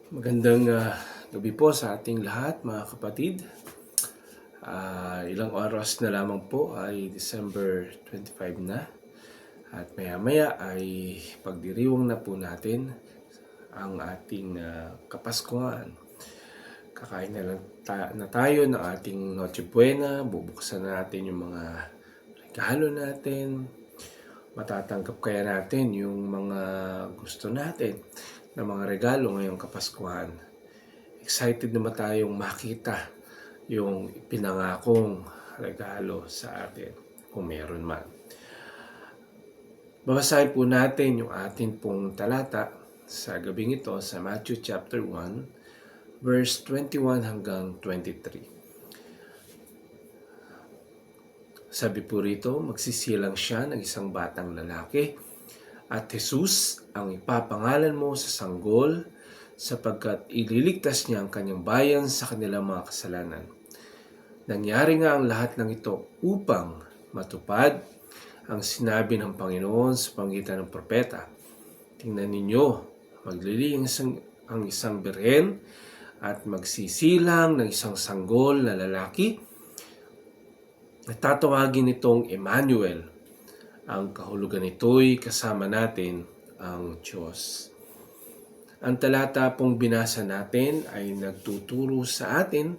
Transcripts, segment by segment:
Magandang gabi po sa ating lahat mga kapatid. Ilang oras na lamang po ay December 25 na at maya-maya ay pagdiriwang na po natin ang ating Kapaskuhan. Kakain na lang na tayo ng ating Noche Buena, bubuksan na natin yung mga regalo natin, matatanggap kaya natin yung mga gusto natin na mga regalo ngayong Kapaskuhan. Excited naman tayong makita yung pinangakong regalo sa atin kung meron man. Babasahin po natin yung ating pong talata sa gabing ito sa Matthew chapter 1 verse 21 hanggang 23. Sabi po rito, magsisilang siya ng isang batang lalaki at Jesus ang ipapangalan mo sa sanggol sapagkat ililigtas niya ang kanyang bayan sa kanilang mga kasalanan. Nangyari nga ang lahat ng ito upang matupad ang sinabi ng Panginoon sa pamamagitan ng propeta. Tingnan ninyo, magliliyang ang isang birhen at magsisilang ng isang sanggol na lalaki at tatawagin itong Emmanuel. Ang kahulugan nito'y kasama natin ang Diyos. Ang talata pong binasa natin ay nagtuturo sa atin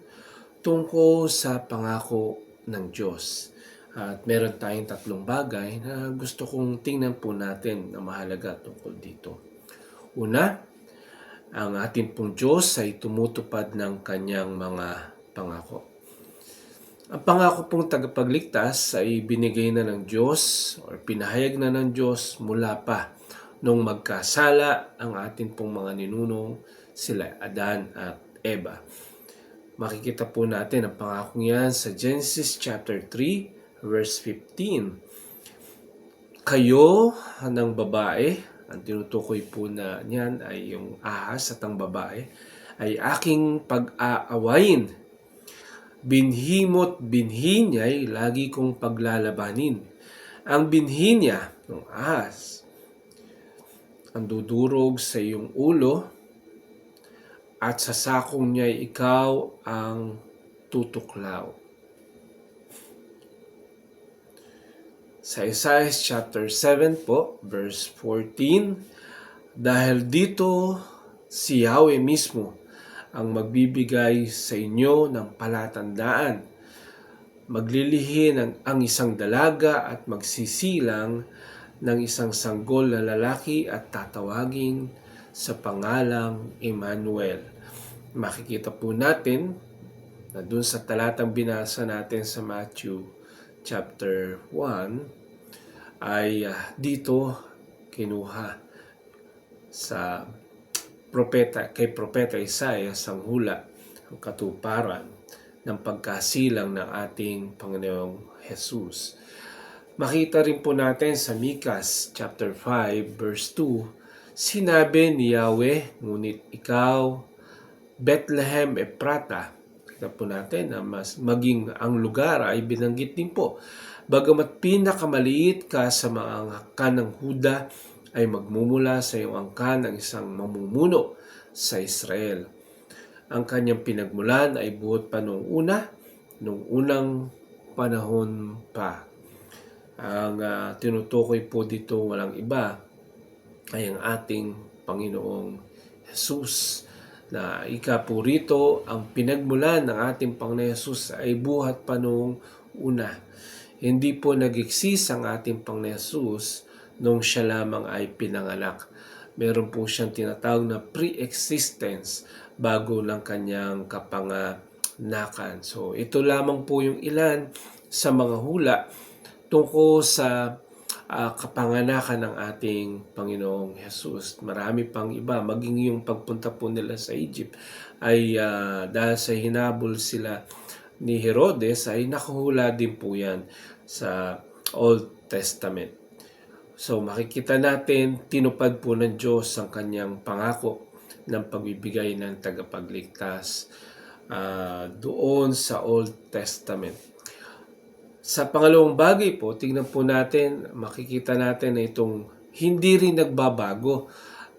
tungkol sa pangako ng Diyos. At meron tayong tatlong bagay na gusto kong tingnan po natin na mahalaga tungkol dito. Una, ang ating pong Diyos ay tumutupad ng kanyang mga pangako. Ang pangako pong tagapagligtas ay binigay na ng Diyos o pinahayag na ng Diyos mula pa nung magkasala ang ating pong mga ninunong sila Adan at Eva. Makikita po natin ang pangakong yan sa Genesis chapter 3 verse 15. Kayo ng babae, ang tinutukoy po na niyan ay yung ahas at ang babae, ay aking pag-aawayin. Binhi mo't binhi niya'y lagi kong paglalabanin. Ang binhi niya, ng ahas, ang dudurog sa iyong ulo at sa sakong niya'y ikaw ang tutuklaw. Sa Isaiah chapter 7 po, verse 14, dahil dito si Yahweh mismo ang magbibigay sa inyo ng palatandaan. Maglilihin ang isang dalaga at magsisilang ng isang sanggol na lalaki at tatawagin sa pangalang Emmanuel. Makikita po natin na dun sa talatang binasa natin sa Matthew chapter 1 ay dito kinuha sa kay propeta Isaiah ang hula, ang katuparan ng pagkasilang ng ating Panginoong Jesus. Makita rin po natin sa Mikas chapter 5 verse 2, sinabi ni Yahweh, ngunit ikaw, Bethlehem Ephrata, kita po natin na maging ang lugar ay binanggit din po. Bagamat pinakamaliit ka sa mga angkan ng Huda, ay magmumula sa iyong angkan ang isang mamumuno sa Israel. Ang kanyang pinagmulan ay buot pa nung unang panahon pa. Ang tinutukoy po dito walang iba ay ang ating Panginoong Jesus. Na ika po rito, ang pinagmulan ng ating Panginoong Jesus ay buhat pa nung una. Hindi po nag-exist ang ating Panginoong Jesus nung siya lamang ay pinanganak. Meron po siyang tinatawag na pre-existence bago ng kanyang kapanganakan. So ito lamang po yung ilan sa mga hula tungkol sa kapanganakan ng ating Panginoong Jesus. Marami pang iba, maging yung pagpunta po nila sa Egypt ay dahil sa hinabol sila ni Herodes ay nakahula din po yan sa Old Testament. So makikita natin, tinupad po ng Diyos ang kanyang pangako ng pagbibigay ng tagapagligtas doon sa Old Testament. Sa pangalawang bagay po, tingnan po natin, makikita natin na itong hindi rin nagbabago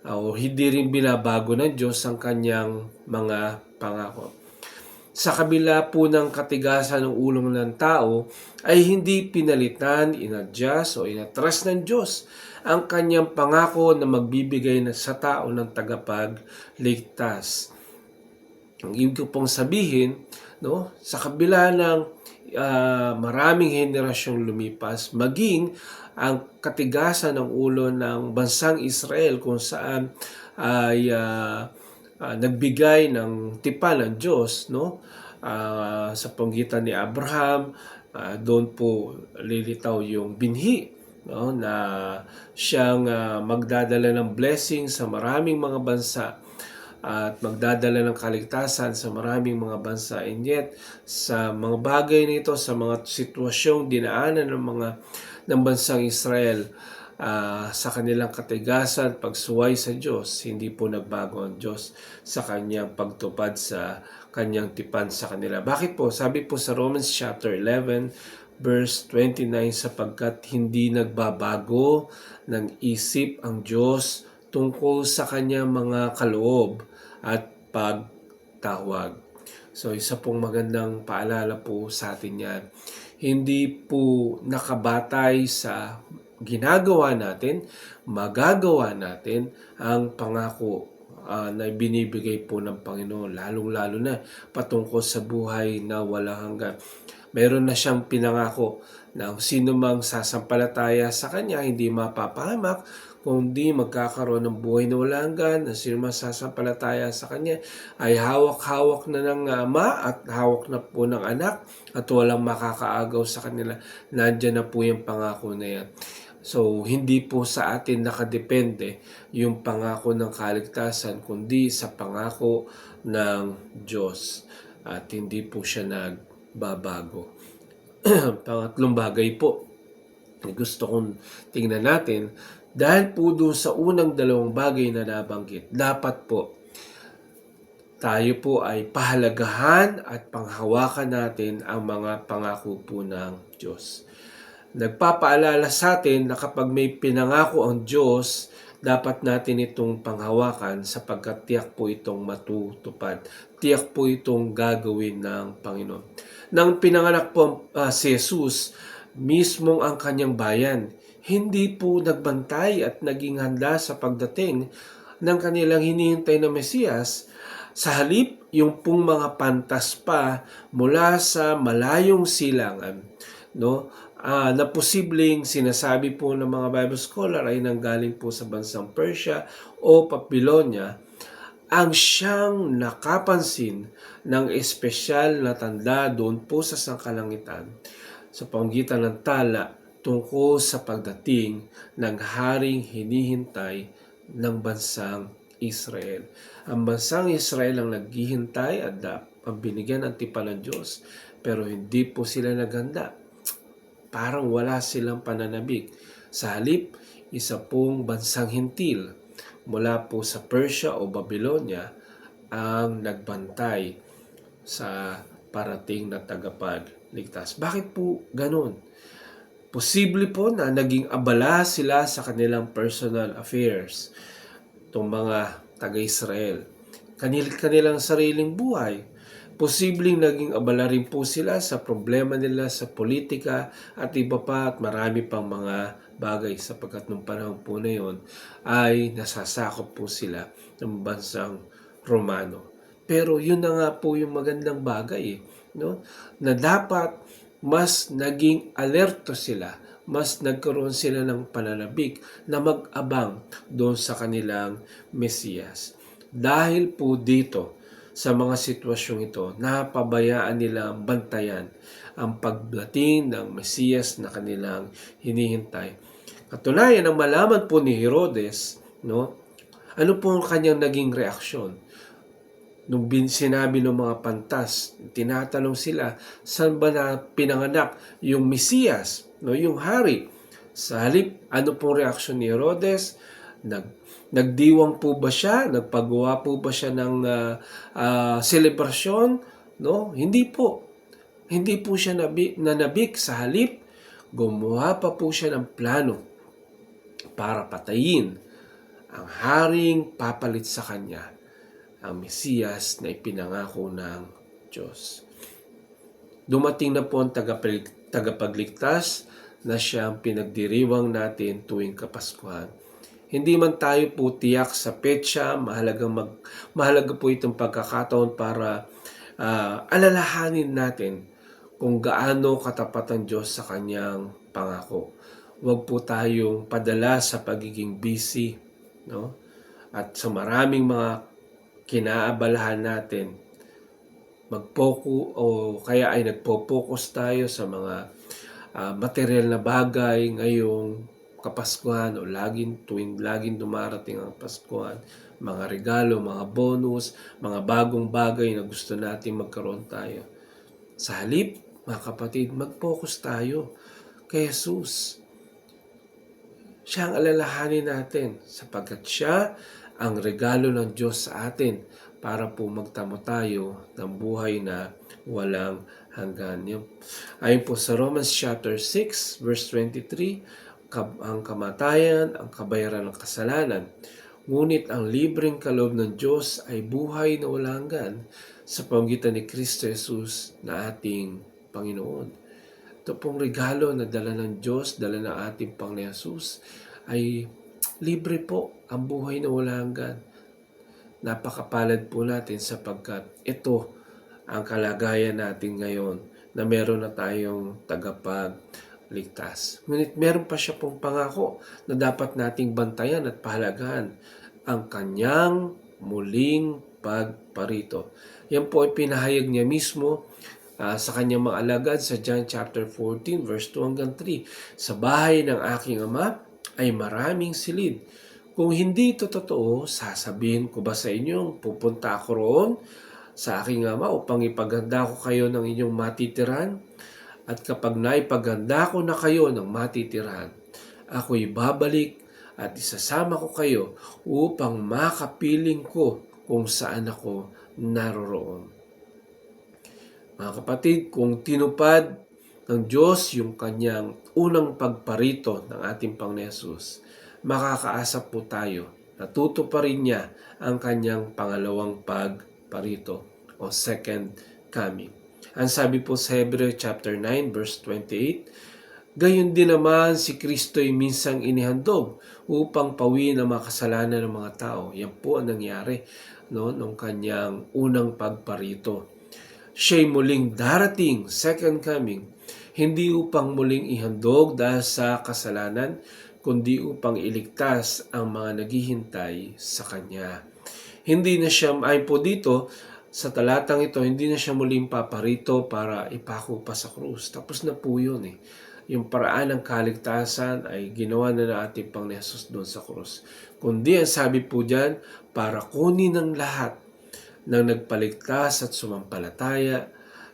o hindi rin binabago ng Diyos ang kanyang mga pangako. Sa kabila po ng katigasan ng ulo ng tao, ay hindi pinalitan, inadjust o inatras ng Diyos ang kanyang pangako na magbibigay sa tao ng tagapagligtas. Ang ibig ko pong sabihin, no, sa kabila ng maraming henerasyong lumipas, maging ang katigasan ng ulo ng bansang Israel kung saan ay nagbigay ng tipan ng Diyos, no, sa panggitan ni Abraham, doon po lilitaw yung binhi, no, na siyang magdadala ng blessing sa maraming mga bansa at magdadala ng kaligtasan sa maraming mga bansa. And yet, sa mga bagay nito, sa mga sitwasyong dinaanan ng bansang Israel, sa kanilang katigasan, pagsuway sa Diyos, hindi po nagbago ang Diyos sa kanyang pagtupad sa kanyang tipan sa kanila. Bakit po? Sabi po sa Romans chapter 11, verse 29, sapagkat hindi nagbabago ng isip ang Diyos tungkol sa kanyang mga kaloob at pagtawag. So, isa pong magandang paalala po sa atin yan. Hindi po nakabatay sa ginagawa natin, magagawa natin ang pangako na binibigay po ng Panginoon, lalong-lalo na patungkol sa buhay na walang hanggan. Meron na siyang pinangako na sino mang sasampalataya sa Kanya hindi mapapahamak, kundi magkakaroon ng buhay na walang hanggan. Na sino mang sasampalataya sa Kanya ay hawak-hawak na ng Ama at hawak na po ng Anak at walang makakaagaw sa kanila. Nandiyan na po yung pangako na yan. So, hindi po sa atin nakadepende yung pangako ng kaligtasan, kundi sa pangako ng Diyos. At hindi po siya nagbabago. Pangatlong bagay po, gusto kong tingnan natin, dahil po doon sa unang dalawang bagay na nabanggit, dapat po tayo po ay pahalagahan at panghawakan natin ang mga pangako po ng Diyos. Nagpapaalala sa atin na kapag may pinangako ang Diyos, dapat natin itong panghawakan sapagkat tiyak po itong matutupad. Tiyak po itong gagawin ng Panginoon. Nang pinanganak po si Jesus, mismong ang kanyang bayan, hindi po nagbantay at naging handa sa pagdating ng kanilang hinihintay na Mesiyas. Sa halip, yung pong mga pantas pa mula sa malayong silangan, no? Na posibleng sinasabi po ng mga Bible scholar ay nanggaling po sa bansang Persia o Babylonia, ang siyang nakapansin ng espesyal na tanda doon po sa sangkalangitan sa pamamagitan ng tala tungkol sa pagdating ng haring hinihintay ng bansang Israel. Ang bansang Israel ang naghihintay at ang binigyan ng tipan ng Diyos, pero hindi po sila naghanda. Parang wala silang pananabik. Sa halip, isa pong bansang hintil mula po sa Persia o Babylonia ang nagbantay sa parating na tagapagligtas. Bakit po ganun? Posible po na naging abala sila sa kanilang personal affairs, itong mga taga-Israel, kanilang sariling buhay. Posibleng naging abala rin po sila sa problema nila sa politika at iba pa at marami pang mga bagay sapagkat nung panahon po na yon ay nasasakop po sila ng bansang Romano. Pero yun na nga po yung magandang bagay, no? Na dapat mas naging alerto sila, mas nagkaroon sila ng pananabik na mag-abang doon sa kanilang Mesiyas. Dahil po dito, sa mga sitwasyong ito, napabayaan nila bantayan ang pagdating ng Mesiyas na kanilang hinihintay. Katunayan, ang malaman po ni Herodes, no, ano po ang kanyang naging reaksyon? Nung sinabi ng mga pantas, tinatanong sila, saan ba na pinanganak yung Mesiyas, no, yung hari? Sa halip, ano pong reaksyon ni Herodes? Nagdiwang po ba siya? Nagpagawa po ba siya ng selebrasyon? No? Hindi po. Hindi po siya nanabik. Sa halip, gumawa pa po siya ng plano para patayin ang haring papalit sa kanya, ang Mesiyas na ipinangako ng Diyos. Dumating na po ang tagapagligtas na siyang pinagdiriwang natin tuwing Kapaskuhan. Hindi man tayo po tiyak sa petsa, mahalaga po itong pagkakataon para alalahanin natin kung gaano katapat ang Diyos sa kanyang pangako. Huwag po tayong padala sa pagiging busy, no? At sa maraming mga kinaabalahan natin, kaya ay nagpo-focus tayo sa mga material na bagay ngayong Kapaskuhan o laging dumarating ang Paskuhan, mga regalo, mga bonus, mga bagong bagay na gusto natin magkaroon tayo. Sa halip, mga kapatid, mag-focus tayo kay Jesus. Siya ang alalahanin natin sapagkat siya ang regalo ng Diyos sa atin para po magtamo tayo ng buhay na walang hanggan. Ayon po sa Romans chapter 6 verse 23, ang kamatayan, ang kabayaran ng kasalanan. Ngunit ang libreng kaloob ng Diyos ay buhay na walang hanggan sa pamamagitan ni Kristo Jesus na ating Panginoon. Ito pong regalo na dala ng Diyos, dala ng ating Panginoon Jesus, ay libre po ang buhay na walang hanggan. Napakapalad po natin sapagkat ito ang kalagayan natin ngayon na meron na tayong tagapagligtas. Ngunit meron pa siya pong pangako na dapat nating bantayan at pahalagahan, ang kanyang muling pagparito. Yan po ay pinahayag niya mismo sa kanyang mga alagad sa John chapter 14 verse 2 hanggang 3. Sa bahay ng aking ama ay maraming silid. Kung hindi ito totoo, sasabihin ko ba sa inyo, pupunta ako roon sa aking ama upang ipaganda ko kayo ng inyong matitiran? At kapag naipaganda ko na kayo ng matitiran, ako'y babalik at isasama ko kayo upang makapiling ko kung saan ako naroroon. Mga kapatid, kung tinupad ng Diyos yung kanyang unang pagparito ng ating Panginoon Hesus, makakaasa po tayo na tutuparin niya ang kanyang pangalawang pagparito o second coming. Ang sabi po sa Hebrew chapter 9 verse 28, gayon din naman si Kristo'y minsang inihandog upang pawiin ang mga kasalanan ng mga tao. Yan po ang nangyari nung kanyang unang pagparito. Siya'y muling darating, second coming, hindi upang muling ihandog dahil sa kasalanan, kundi upang iligtas ang mga naghihintay sa Kanya. Hindi na siya, ay po dito, sa talatang ito, hindi na siya muling paparito para ipako pa sa krus. Tapos na po yun eh. Yung paraan ng kaligtasan ay ginawa na ng ating Panginoon Hesus doon sa krus. Kundi ang sabi po dyan, para kunin ng lahat ng nagpaligtas at sumampalataya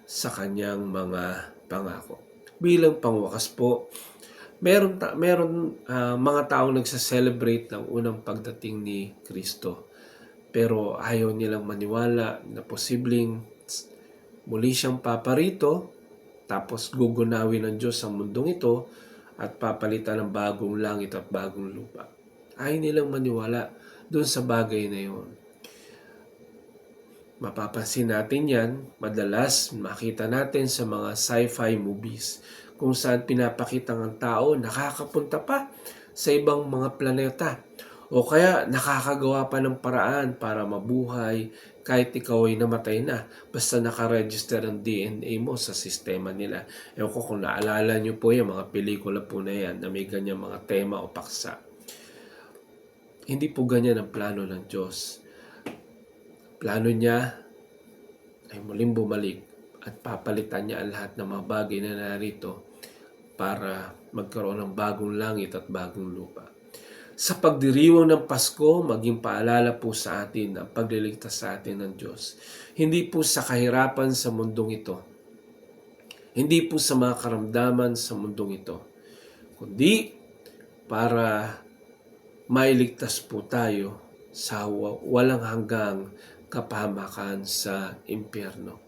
sa kanyang mga pangako. Bilang pangwakas po, meron mga taong nagsa-celebrate ng unang pagdating ni Kristo. Pero ayaw nilang maniwala na posibleng muli siyang paparito, tapos gugunawin ng Diyos ang mundong ito at papalitan ng bagong langit at bagong lupa. Ayaw nilang maniwala doon sa bagay na yun. Mapapansin natin yan, madalas makita natin sa mga sci-fi movies kung saan pinapakita ng tao nakakapunta pa sa ibang mga planeta o kaya nakakagawa pa ng paraan para mabuhay kahit ikaw ay namatay na basta nakaregister ang DNA mo sa sistema nila. Ewan ko kung naalala nyo po yung mga pelikula po na yan na may ganyan mga tema o paksa. Hindi po ganyan ang plano ng Diyos. Plano niya ay muling bumalik at papalitan niya ang lahat ng mga bagay na narito para magkaroon ng bagong langit at bagong lupa. Sa pagdiriwang ng Pasko, maging paalala po sa atin ang pagliligtas sa atin ng Diyos. Hindi po sa kahirapan sa mundong ito. Hindi po sa mga karamdaman sa mundong ito. Kundi para mailigtas po tayo sa walang hanggang kapahamakan sa impyerno.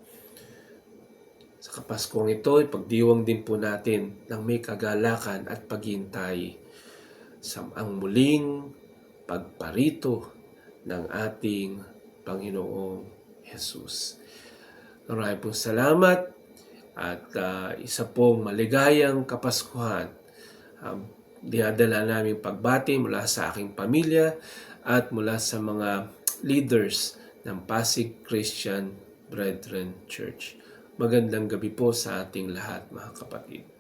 Sa Kapaskong ito, ipagdiwang din po natin ng may kagalakan at paghintay sa ang muling pagparito ng ating Panginoong Jesus. Maraming pong salamat at isa pong maligayang Kapaskuhan. Dinadala namin pagbati mula sa aking pamilya at mula sa mga leaders ng Pasig Christian Brethren Church. Magandang gabi po sa ating lahat, mga kapatid.